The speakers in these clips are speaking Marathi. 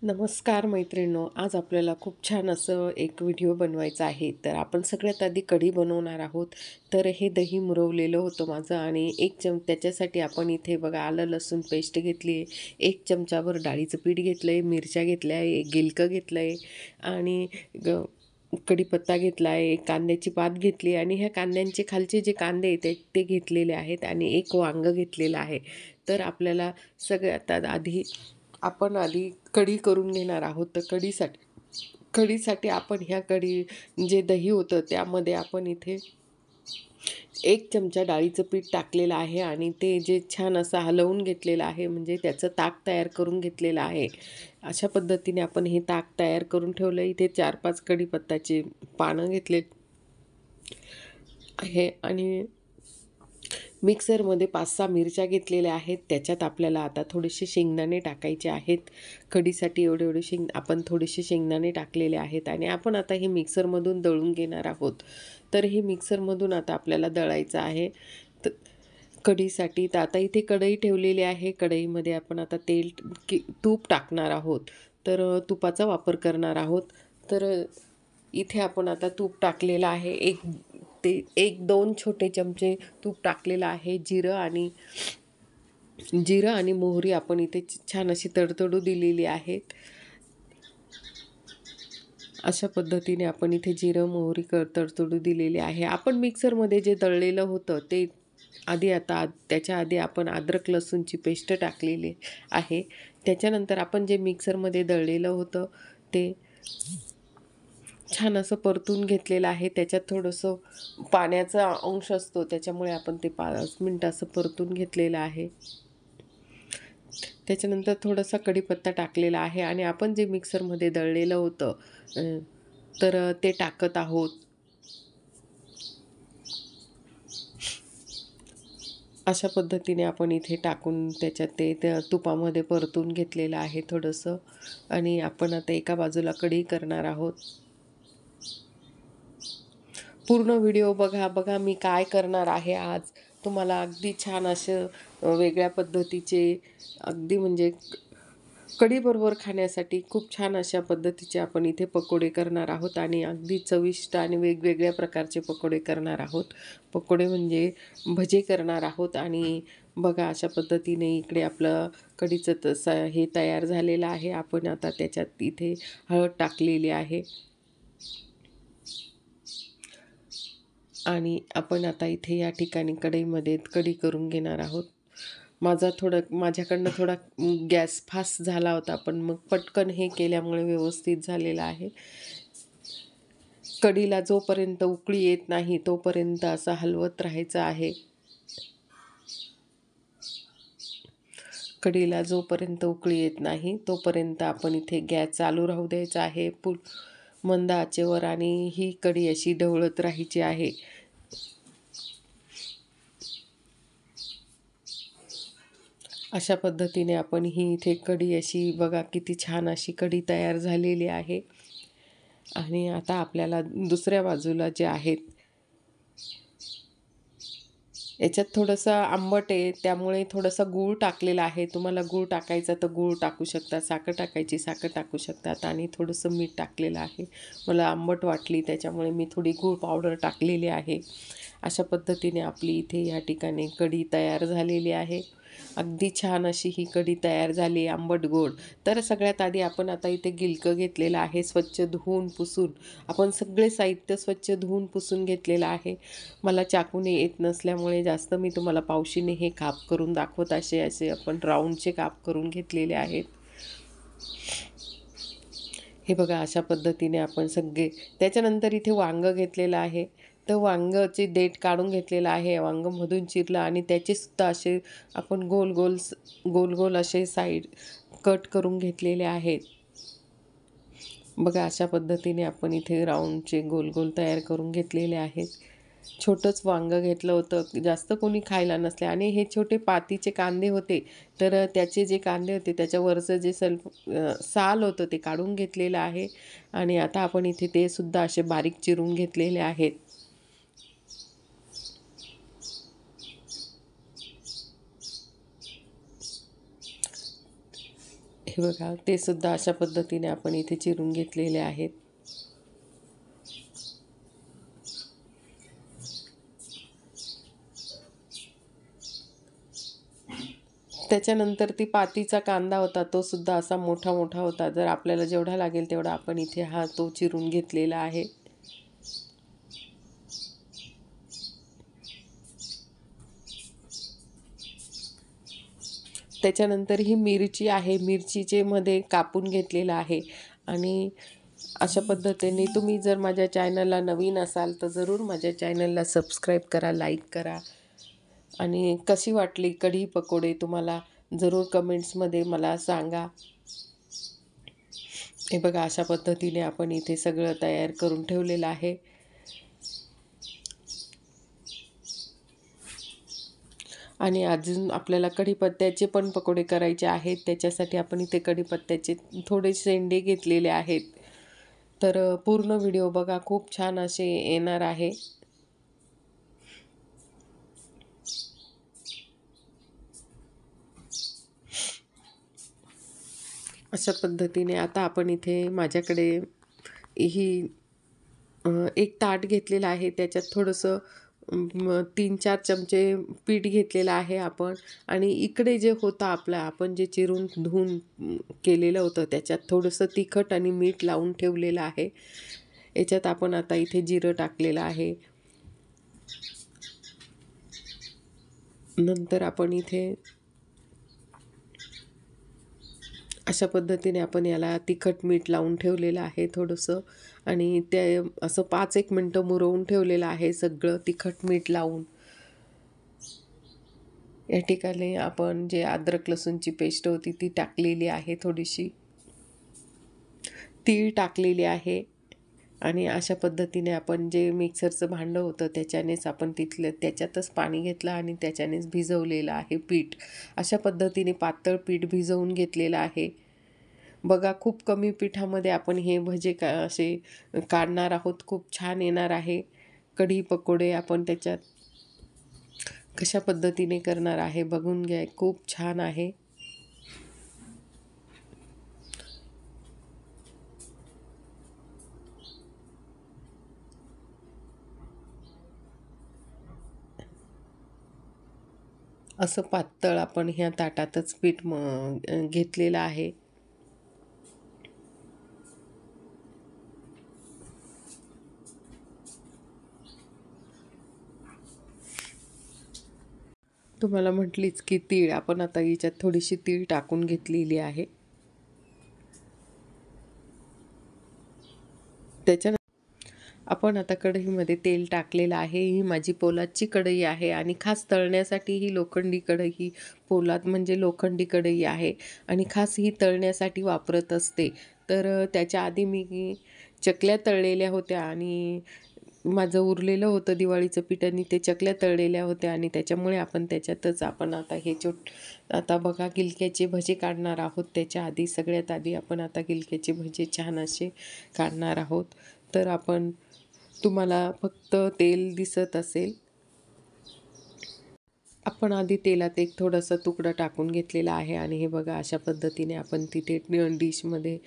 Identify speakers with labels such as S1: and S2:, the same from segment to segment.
S1: नमस्कार मैत्रिणींनो, आज आपल्याला खूप छान असं एक व्हिडिओ बनवायचा आहे. तर आपण सगळ्यात आधी कढी बनवणार आहोत. तर हे दही मुरवलेलं होतं माझं आणि त्याच्यासाठी आपण इथे बघा आलं लसूण पेस्ट घेतली आहे, 1 चमचाभर डाळीचं पीठ घेतलं आहे, मिरच्या घेतल्या आहे, 1 गिलकं घेतलं आहे आणि कढीपत्ता घेतला आहे, 1 कांद्याची पात घेतली आणि ह्या कांद्यांचे खालचे जे कांदे आहेत ते घेतलेले आहेत आणि 1 वांगं घेतलेलं आहे. तर आपल्याला सगळ्यात आधी कढी करून घेणार आहोत. तर कढीसाठी आपण ह्या जे दही होतं त्यामध्ये आपण इथे 1 चमचा डाळीचं पीठ टाकलेलं आहे आणि ते जे छान असं हलवून घेतलेलं आहे, म्हणजे त्याचं ताक तयार करून घेतलेलं आहे. अशा पद्धतीने आपण हे ताक तयार करून ठेवलं. इथे 4-5 कढीपत्त्याची पानं घेतले आहे आणि मिक्सरमध्ये 5-6 मिरच्या घेतलेल्या आहेत. त्याच्यात आपल्याला आता थोडेसे शेंगदाणे टाकायचे आहेत. कढीसाठी एवढे आपण थोडेसे शेंगदाणे टाकलेले आहेत आणि आपण आता हे मिक्सरमधून दळून घेणार आहोत. तर हे मिक्सरमधून आता आपल्याला दळायचं आहे. तर कढीसाठी तर आता इथे कढई ठेवलेली आहे. कढईमध्ये आपण आता तूप टाकणार आहोत. तर तुपाचा वापर करणार आहोत. तर इथे आपण आता तूप टाकलेलं आहे. 1-2 छोटे चमचे तूप टाकलेलं आहे. जिरं आणि मोहरी आपण इथे छान अशी तडतडू दिलेली आहे. अशा पद्धतीने आपण इथे जिरं मोहरी तडतडू दिलेली आहे. आपण मिक्सरमध्ये जे दळलेलं होतं ते त्याच्या आधी आपण अद्रक लसूणची पेस्ट टाकलेली आहे. त्याच्यानंतर आपण जे मिक्सरमध्ये दळलेलं होतं ते छान असं परतून घेतलेलं आहे. त्याच्यात थोडंसं पाण्याचा अंश असतो, त्याच्यामुळे आपण ते 5 मिनटं असं परतून घेतलेलं आहे. त्याच्यानंतर थोडासा कढीपत्ता टाकलेला आहे आणि आपण जे मिक्सरमध्ये दळलेलं होतं ते टाकत आहोत. अशा पद्धतीने आपण इथे टाकून त्याच्यात त्या तुपामध्ये परतून घेतलेलं आहे थोडंसं आणि आपण आता एका बाजूला कढी करणार आहोत. पूर्ण व्हिडिओ बघा मी काय करणार आहे आज. तुम्हाला अगदी छान असं वेगळ्या पद्धतीचे अगदी म्हणजे कढीबरोबर खाण्यासाठी खूप छान अशा पद्धतीचे आपण इथे पकोडे करणार आहोत आणि अगदी चविष्ट आणि वेगवेगळ्या प्रकारचे पकोडे करणार आहोत. पकोडे म्हणजे भजे करणार आहोत आणि बघा अशा पद्धतीने इकडे आपलं कढीचं तसं हे तयार झालेलं आहे. आपण आता त्याच्यात इथे हळद टाकलेली आहे आणि आपण आता इथे या ठिकाणी कढईमध्ये कढी करून घेणार आहोत. माझ्याकडनं थोडा गॅस फास्ट झाला होता, पण मग पटकन हे केल्यामुळे व्यवस्थित झालेलं आहे. कढीला जोपर्यंत उकळी येत नाही तोपर्यंत असं हलवत राहायचं आहे. कढीला जोपर्यंत उकळी येत नाही तोपर्यंत आपण इथे गॅस चालू राहू द्यायचा आहे मंद आचेवर आणि ही कढी अशी ढवळत राहायची आहे. अशा पद्धतीने आपण ही इथे कढी अशी बघा किती छान अशी कढी तयार झालेली आहे. आणि आता आपल्याला दुसऱ्या बाजूला जे आहेत याच्यात थोडंसं आंबट आहे, त्यामुळे थोडासा गूळ टाकलेला आहे. तुम्हाला गूळ टाकायचा तर गूळ टाकू शकता, साखर टाकायची साखर टाकू शकतात आणि थोडंसं मीठ टाकलेलं आहे. मला आंबट वाटली त्याच्यामुळे मी थोडी गूळ पावडर टाकलेली आहे. अशा पद्धतीने आपली इथे या ठिकाणी कढी तयार झालेली आहे. अगदी छान अशी ही कढी तयार झाली आंबट गोड. तर सगळ्यात आधी आपण आता इथे गिलकं घेतलेलं आहे, स्वच्छ धुवून पुसून. आपण सगळे साहित्य स्वच्छ धुवून पुसून घेतलेलं आहे. मला चाकूने येत नसल्यामुळे जास्त मी तुम्हाला पावशीने हे काप करून दाखवत असे आपण राऊंडचे काप करून घेतलेले आहेत. हे बघा अशा पद्धतीने आपण त्याच्यानंतर इथे वांगं घेतलेलं आहे. तर वांगंचे देठ काढून घेतलेलं आहे. वांगं मधून चिरलं आणि त्याचे सुद्धा असे आपण गोल गोल असे साईड कट करून घेतलेले आहेत. बघा अशा पद्धतीने आपण इथे राऊंडचे गोल तयार करून घेतलेले आहेत. छोटंच वांगं घेतलं होतं, जास्त कोणी खायला नसले आणि हे छोटे पातीचे कांदे होते. तर त्याचे जे कांदे होते त्याच्यावरचं जे साल होतं ते काढून घेतलेलं आहे आणि आता आपण इथे ते सुद्धा असे बारीक चिरून घेतलेले आहेत. हे बघा, ते सुद्धा अशा पद्धतीने आपण इथे चिरून घेतलेले आहेत. त्याच्यानंतर ती पातीचा कांदा होता, तो सुद्धा असा मोठा मोठा होता. जर आपल्याला जेवढा लागेल तेवढा आपण इथे तो चिरून घेतलेला आहे. त्याच्यानंतर ही मिरची आहे, मिरचीचे मध्ये कापून घेतलेला आहे. आणि अशा पद्धतीने तुम्ही जर माझ्या चॅनलला नवीन असाल तर जरूर माझ्या चॅनलला सबस्क्राईब करा, लाईक करा. आणि कशी वाटली कढी पकोडे तुम्हाला जरूर कमेंट्समध्ये मला सांगा. हे बघा, अशा पद्धतीने आपण इथे सगळं तयार करून ठेवलेलं आहे. आणि अजून आपल्याला कढीपत्त्याचे पण पकोडे करायचे आहेत. त्याच्यासाठी आपण इथे कढीपत्त्याचे थोडे शेंडे घेतलेले आहेत. तर पूर्ण व्हिडिओ बघा, खूप छान असे येणार आहे. अशा पद्धतीने आता आपण इथे माझ्याकडे ही एक ताट घेतलेलं आहे. त्याच्यात थोडंसं 3-4 चमचे पीठ घेतलेलं आहे आपण. आणि इकडे जे होतं आपण जे चिरून धुवून केलेलं होतं त्याच्यात थोडंसं तिखट आणि मीठ लावून ठेवलेलं आहे. याच्यात आपण आता इथे जिरं टाकलेलं आहे. नंतर आपण इथे अशा पद्धतीने आपण याला तिखट मीठ लावून ठेवलेलं आहे थोडंसं. आणि ते असं 5-1 मिनटं मुरवून ठेवलेलं आहे सगळं तिखट मीठ लावून. या ठिकाणी आपण जे अद्रक लसूणची पेस्ट होती ती टाकलेली आहे, थोडीशी तीळ टाकलेली आहे. आणि अशा पद्धतीने आपण जे मिक्सरचं भांडं होतं त्याच्यानेच आपण त्याच्यातच पाणी घेतलं आणि त्याच्यानेच भिजवलेलं आहे पीठ. अशा पद्धतीने पातळ पीठ भिजवून घेतलेलं आहे. बघा, खूप कमी पिठामध्ये आपण हे भजे असे काढणार आहोत. खूप छान येणार आहे. कढी पकोडे आपण त्याच्यात कशा पद्धतीने करणार आहे बघून घ्या, खूप छान आहे. असं पातळ आपण ह्या ताटातच पीठ घेतलेलं आहे. तुम्हाला म्हटलीच की तीळ, आपण आता याच्यात थोडीशी तीळ टाकून घेतलेली आहे. त्याच्यानंतर आपण आता कढईमध्ये तेल टाकलेलं आहे. ही माझी पोलादची कढई आहे आणि खास तळण्यासाठी ही लोखंडी कढई, पोलाद म्हणजे लोखंडी कढई आहे आणि खास ही तळण्यासाठी वापरत असते. तर त्याच्या आधी मी चकल्या तळलेल्या होत्या आणि माझं उरलेलं होतं दिवाळीचं पीठ आणि ते चकल्या तळलेल्या होत्या आणि त्याच्यामुळे आपण आता आता बघा गिलक्याचे भजे काढणार आहोत. त्याच्या आधी सगळ्यात आधी आपण आता गिलक्याचे भजे छान असे काढणार आहोत. तर तुम्हाला फक्त तेल दिसत असेल. आपण आधी तेलात एक थोडासा तुकडा टाकून घेतलेला आहे आणि हे बघा, अशा पद्धतीने आपण तिथे डिशमध्ये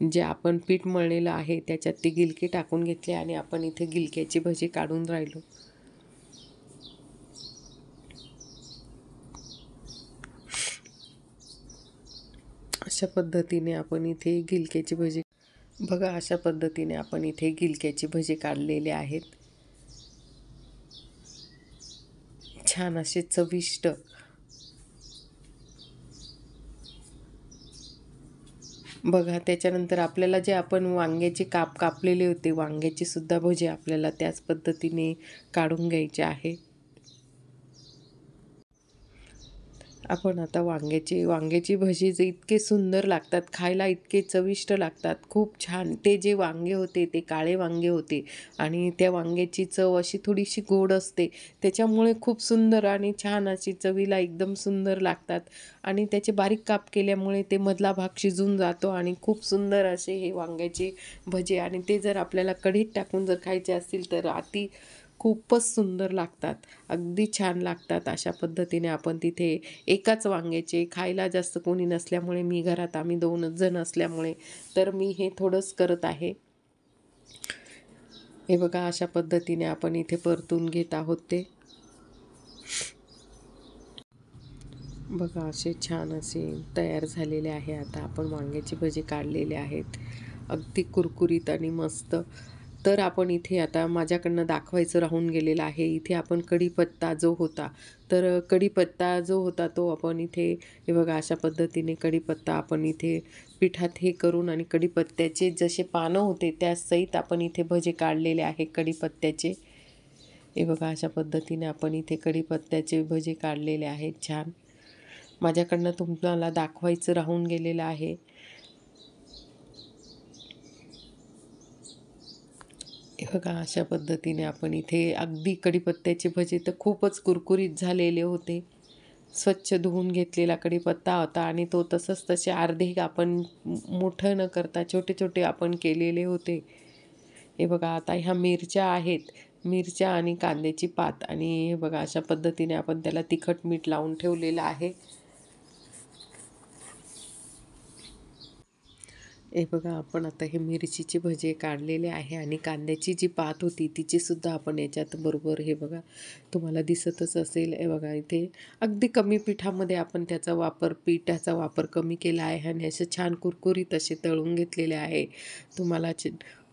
S1: जे आपण पीठ मळलेलं आहे त्याच्यात ते गिलके टाकून घेतले आणि आपण इथे गिलक्याची भजी काढून राहिलो. अशा पद्धतीने आपण इथे गिलक्याची भजी बघा, अशा पद्धतीने आपण इथे गिलक्याची भजी काढलेले आहेत. छान असे चविष्ट. बघा, त्याच्यानंतर आपल्याला जे आपण वांग्याचे कापलेले होते, वांग्याची सुद्धा भजी आपल्याला त्याच पद्धतीने काढून घ्यायचे आहे. आपण आता वांग्याची भजी जे इतके सुंदर लागतात, खायला इतके चविष्ट लागतात, खूप छान. ते जे वांगे होते ते काळे वांगे होते आणि त्या वांग्याची चव अशी थोडीशी गोड असते. त्याच्यामुळे खूप सुंदर आणि छान अशी चवीला एकदम सुंदर लागतात. आणि त्याचे बारीक काप केल्यामुळे ते मधला भाग शिजून जातो आणि खूप सुंदर असे हे वांग्याचे भजे. आणि ते जर आपल्याला कढीत टाकून जर खायचे असतील तर खूपच सुंदर लागतात, अगदी छान लागतात. अशा पद्धतीने आपण तिथे एकाच वांग्याचे खायला जास्त कोणी नसल्यामुळे, मी घरात आम्ही 2च जण असल्यामुळे तर मी हे थोडंच करत आहे. हे बघा अशा पद्धतीने आपण इथे परतून घेत आहोत ते. बघा असे छान असे तयार झालेले आहे. आता आपण वांग्याची भजी काढलेले आहेत, अगदी कुरकुरीत आणि मस्त. तर आपण इथे आता माझ्याकडनं दाखवायचं राहून गेलेलं आहे. इथे आपण कढीपत्ता जो होता, तर कढीपत्ता जो होता तो आपण इथे हे बघा अशा पद्धतीने कढीपत्ता आपण इथे पिठात हे करून आणि कढीपत्त्याचे जसे पानं होते त्या सहित आपण इथे भजे काढलेले आहे कढीपत्त्याचे. हे बघा अशा पद्धतीने आपण इथे कढीपत्त्याचे भजे काढलेले आहेत छान. माझ्याकडनं तुम्हाला दाखवायचं राहून गेलेलं आहे. हे बघा अशा पद्धतीने आपण इथे अगदी कढीपत्त्याचे भजे तर खूपच कुरकुरीत झालेले होते. स्वच्छ धुवून घेतलेला कढीपत्ता होता आणि तो तसंच तसे अर्धे आपण मोठं न करता छोटे छोटे आपण केलेले होते. हे बघा आता ह्या मिरच्या आहेत, मिरच्या आणि कांद्याची पात आणि हे बघा अशा पद्धतीने आपण त्याला तिखट मीठ लावून ठेवलेलं आहे. हे बघा आपण आता हे मिरचीचे भजे काढलेले आहे आणि कांद्याची जी पात होती तिची सुद्धा आपण याच्यात बरोबर हे बघा तुम्हाला दिसतच असेल. हे बघा इथे अगदी कमी पिठामध्ये आपण पिठाचा वापर कमी केला आहे आणि असे छान कुरकुरीत असे तळून घेतलेले आहे. तुम्हाला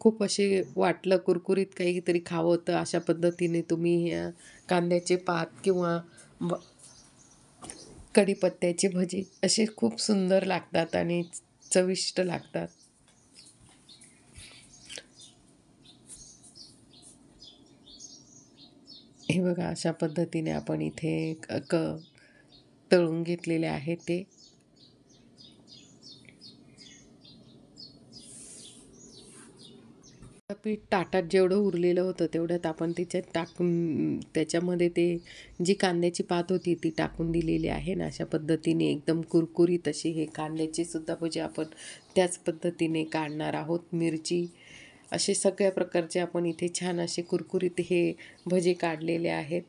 S1: खूप असे वाटलं कुरकुरीत काहीतरी खावं तर अशा पद्धतीने तुम्ही कांद्याचे पात किंवा कढीपत्त्याचे भजे असे खूप सुंदर लागतात आणि चविष्ट लागतात. हे बघा अशा पद्धतीने आपण इथे तळून घेतलेले आहे ते. पीठ ताटात जेवढं उरलेलं होतं तेवढ्यात आपण त्याच्यामध्ये ते जी कांद्याची पात होती ती टाकून दिलेली आहे ना. अशा पद्धतीने एकदम कुरकुरीत अशी हे कांद्याची सुद्धा भजी आपण त्याच पद्धतीने काढणार आहोत. मिरची असे सगळ्या प्रकारचे आपण इथे छान असे कुरकुरीत हे भजे काढलेले आहेत.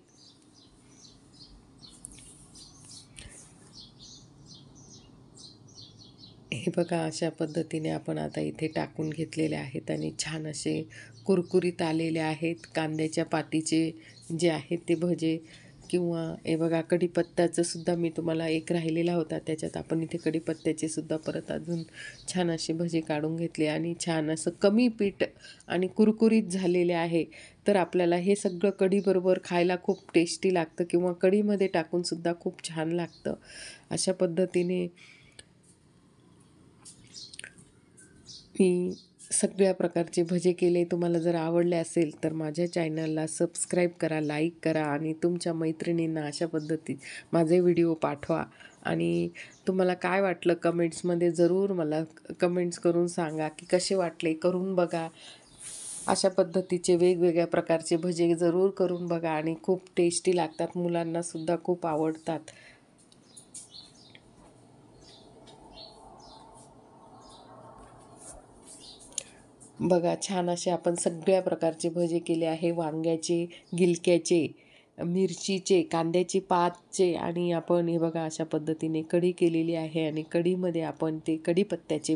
S1: हे बघा अशा पद्धतीने आपण आता इथे टाकून घेतलेले आहेत आणि छान असे कुरकुरीत आलेले आहेत कांद्याच्या पातीचे जे आहेत ते भजे. किंवा हे बघा कढीपत्त्याचं सुद्धा मी तुम्हाला एक राहिलेला होता, त्याच्यात आपण इथे कढीपत्त्याचे सुद्धा परत अजून छान असे भजे काढून घेतले आणि छान असं कमी पीठ आणि कुरकुरीत झालेले आहे. तर आपल्याला हे सगळं कढीबरोबर खायला खूप टेस्टी लागतं किंवा कढीमध्ये टाकून सुद्धा खूप छान लागतं. अशा पद्धतीने मी सगळ्या प्रकारचे भजे केले. तुम्हाला जर आवडले असेल तर माझ्या चॅनलला सबस्क्राईब करा, लाईक करा आणि तुमच्या मैत्रिणींना अशा पद्धतीत माझे व्हिडिओ पाठवा. आणि तुम्हाला काय वाटलं कमेंट्समध्ये जरूर मला कमेंट्स करून सांगा की कसे वाटले, करून बघा. अशा पद्धतीचे वेगवेगळ्या प्रकारचे भजे जरूर करून बघा आणि खूप टेस्टी लागतात, मुलांनासुद्धा खूप आवडतात. बघा छान असे आपण सगळ्या प्रकारचे भजे केले आहे. वांग्याचे, गिलक्याचे, मिरचीचे, कांद्याची पातचे आणि आपण हे बघा अशा पद्धतीने कढी केलेली आहे आणि कढीमध्ये आपण ते कढीपत्त्याचे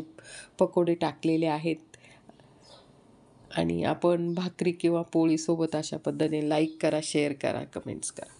S1: पकोडे टाकलेले आहेत. आणि आपण भाकरी किंवा पोळीसोबत अशा पद्धतीने लाईक करा, शेअर करा, कमेंट्स करा.